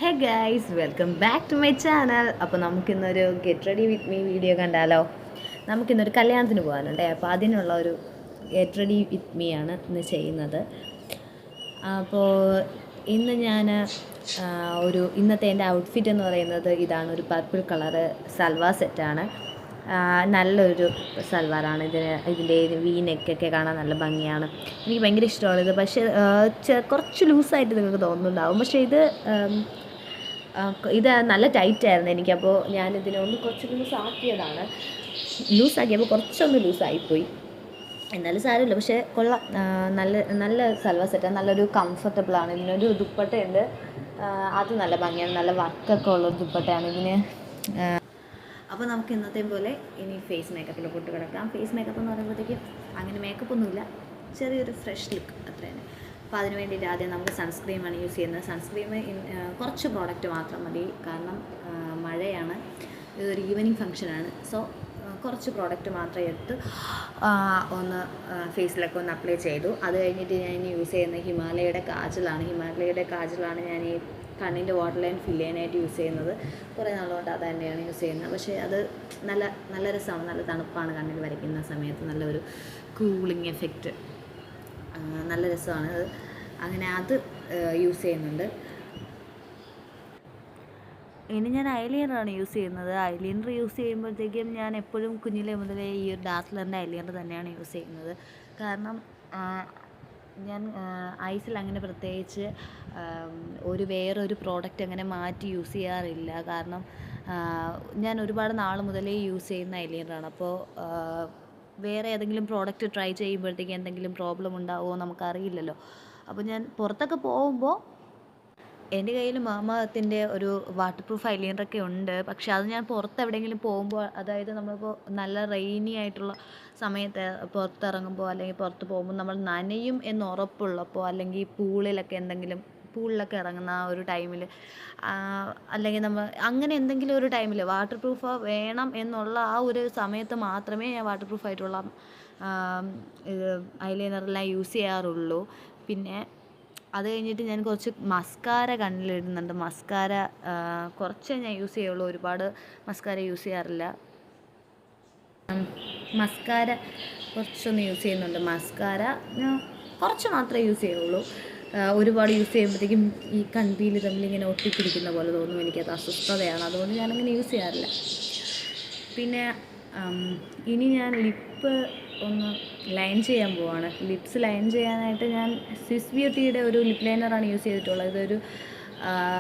Hey guys, welcome back to my channel. അപ്പോൾ നമുക്കിന്നൊരു get ready with me video കണ്ടാലോ? നമുക്കിന്നൊരു കല്യാണത്തിന് പോകാനുണ്ട്. അപ്പോൾ അതിനുള്ള ഒരു ഗെറ്റ് റെഡി വിത്ത് മീ ആണ് ഇന്ന് ചെയ്യുന്നത്. അപ്പോൾ ഇന്ന് ഞാൻ ഇന്നത്തെ എൻ്റെ ഔട്ട്ഫിറ്റ് എന്ന് പറയുന്നത് ഇതാണ്. ഒരു പർപ്പിൾ കളറ് സൽവാർ സെറ്റാണ്. നല്ലൊരു സൽവാറാണ്. ഇതിൻ്റെ വി നെക്കൊക്കെ കാണാൻ നല്ല ഭംഗിയാണ്. എനിക്ക് ഭയങ്കര ഇഷ്ടമാണ് ഇത്. പക്ഷേ കുറച്ച് ലൂസായിട്ട് നിങ്ങൾക്ക് തോന്നുന്നുണ്ടാവും. പക്ഷേ ഇത് നല്ല ടൈറ്റായിരുന്നു എനിക്കപ്പോൾ ഞാനിതിനൊന്ന് കുറച്ച് ലൂസാക്കിയതാണ്. ലൂസാക്കിയപ്പോൾ കുറച്ചൊന്ന് ലൂസായിപ്പോയി. എന്നാലും സാരമില്ല. പക്ഷേ കൊള്ളാം. നല്ല നല്ല സൽവാർ സെറ്റാണ്. നല്ലൊരു കംഫർട്ടബിളാണ്. ഇതിനൊരു ദുപ്പട്ടയുണ്ട്. അത് നല്ല ഭംഗിയാണ്. നല്ല വർക്കൊക്കെ ഉള്ളൊരു ദുപ്പട്ടയാണ് ഇതിന്. അപ്പോൾ നമുക്ക് ഇന്നത്തെ പോലെ ഇനി ഫേസ് മേക്കപ്പിൽ പൊട്ട് കിടക്കാം. ഫേസ് മേക്കപ്പ് എന്ന് പറയുമ്പോഴത്തേക്കും അങ്ങനെ മേക്കപ്പൊന്നുമില്ല, ചെറിയൊരു ഫ്രഷ് ലുക്ക് അത്ര തന്നെ. അപ്പോൾ അതിന് വേണ്ടിയിട്ട് ആദ്യം നമുക്ക് സൺസ്ക്രീമാണ് യൂസ് ചെയ്യുന്നത്. സൺസ്ക്രീം കുറച്ച് പ്രോഡക്റ്റ് മാത്രം മതി, കാരണം മഴയാണ്, ഇതൊരു ഈവനിങ് ഫംഗ്ഷനാണ്. സോ കുറച്ച് പ്രോഡക്റ്റ് മാത്രം എടുത്ത് ഒന്ന് ഫേസിലൊക്കെ ഒന്ന് അപ്ലൈ ചെയ്തു. അത് കഴിഞ്ഞിട്ട് ഞാൻ യൂസ് ചെയ്യുന്നത് ഹിമാലയയുടെ കാജലാണ് ഞാൻ ഈ കണ്ണിൻ്റെ വാട്ടർ ലൈൻ ഫില്ല് ചെയ്യാനായിട്ട് യൂസ് ചെയ്യുന്നത്. കുറേ നാളുകൊണ്ട് അത് തന്നെയാണ് യൂസ് ചെയ്യുന്നത്. പക്ഷേ അത് നല്ല രസമാണ്. നല്ല തണുപ്പാണ് കണ്ണിൽ വരയ്ക്കുന്ന സമയത്ത്. നല്ലൊരു കൂളിംഗ് എഫക്റ്റ്, നല്ല രസമാണ് അത്. അങ്ങനെ അത് യൂസ് ചെയ്യുന്നുണ്ട്. ഇനി ഞാൻ ഐലൈനറാണ് യൂസ് ചെയ്യുന്നത്. ഐലൈനർ യൂസ് ചെയ്യുമ്പോഴത്തേക്കും ഞാൻ എപ്പോഴും കുഞ്ഞിലെ മുതലേ ഈ ഒരു ഡാസ്ലറിൻ്റെ ഐലൈനർ തന്നെയാണ് യൂസ് ചെയ്യുന്നത്. കാരണം ഞാൻ ഐസിൽ അങ്ങനെ പ്രത്യേകിച്ച് വേറൊരു പ്രോഡക്റ്റ് അങ്ങനെ മാറ്റി യൂസ് ചെയ്യാറില്ല. കാരണം ഞാൻ ഒരുപാട് നാൾ മുതലേ യൂസ് ചെയ്യുന്ന ഐലൈനറാണ്. അപ്പോൾ വേറെ ഏതെങ്കിലും പ്രോഡക്റ്റ് ട്രൈ ചെയ്യുമ്പോഴത്തേക്ക് എന്തെങ്കിലും പ്രോബ്ലം ഉണ്ടാവുമോ നമുക്കറിയില്ലല്ലോ. അപ്പോൾ ഞാൻ പുറത്തൊക്കെ പോകുമ്പോൾ എൻ്റെ കയ്യിൽ മാമത്തിൻ്റെ ഒരു വാട്ടർ പ്രൂഫ് ഐലൈനറൊക്കെ ഉണ്ട്. പക്ഷേ അത് ഞാൻ പുറത്തെവിടെയെങ്കിലും പോകുമ്പോൾ, അതായത് നമ്മളിപ്പോൾ നല്ല റെയിനി ആയിട്ടുള്ള സമയത്ത് പുറത്തിറങ്ങുമ്പോൾ അല്ലെങ്കിൽ പുറത്ത് പോകുമ്പോൾ നമ്മൾ നനയും എന്ന് ഉറപ്പുള്ളപ്പോൾ, അല്ലെങ്കിൽ പൂളിലൊക്കെ ഇറങ്ങുന്ന ആ ഒരു ടൈമിൽ, അല്ലെങ്കിൽ നമ്മൾ അങ്ങനെ എന്തെങ്കിലും ഒരു ടൈമിൽ വാട്ടർ പ്രൂഫ് വേണം എന്നുള്ള ആ ഒരു സമയത്ത് മാത്രമേ ഞാൻ വാട്ടർ പ്രൂഫായിട്ടുള്ള ഐലൈനറെല്ലാം യൂസ് ചെയ്യാറുള്ളൂ. പിന്നെ അത് കഴിഞ്ഞിട്ട് ഞാൻ കുറച്ച് മസ്കാര കണ്ണിലിടുന്നുണ്ട്. മസ്കാര കുറച്ചേ ഞാൻ യൂസ് ചെയ്യുള്ളൂ, ഒരുപാട് മസ്കാര യൂസ് ചെയ്യാറില്ല. മസ്കാര കുറച്ചൊന്ന് യൂസ് ചെയ്യുന്നുണ്ട്. മസ്കാര കുറച്ച് മാത്രമേ യൂസ് ചെയ്യുള്ളൂ. ഒരുപാട് യൂസ് ചെയ്യുമ്പോഴത്തേക്കും ഈ കൺപീൽ തമ്മിലിങ്ങനെ ഒട്ടിപ്പിടിക്കുന്ന പോലെ തോന്നും. എനിക്കത് അസ്വസ്ഥതയാണ്. അതുകൊണ്ട് ഞാനങ്ങനെ യൂസ് ചെയ്യാറില്ല. പിന്നെ ഇനി ഞാൻ ലിപ്പ് ഒന്ന് ലൈൻ ചെയ്യാൻ പോവാണ്. ലിപ്സ് ലൈൻ ചെയ്യാനായിട്ട് ഞാൻ സ്വിസ് ബ്യൂട്ടിയുടെ ഒരു ലിപ് ലൈനറാണ് യൂസ് ചെയ്തിട്ടുള്ളത്. ഇതൊരു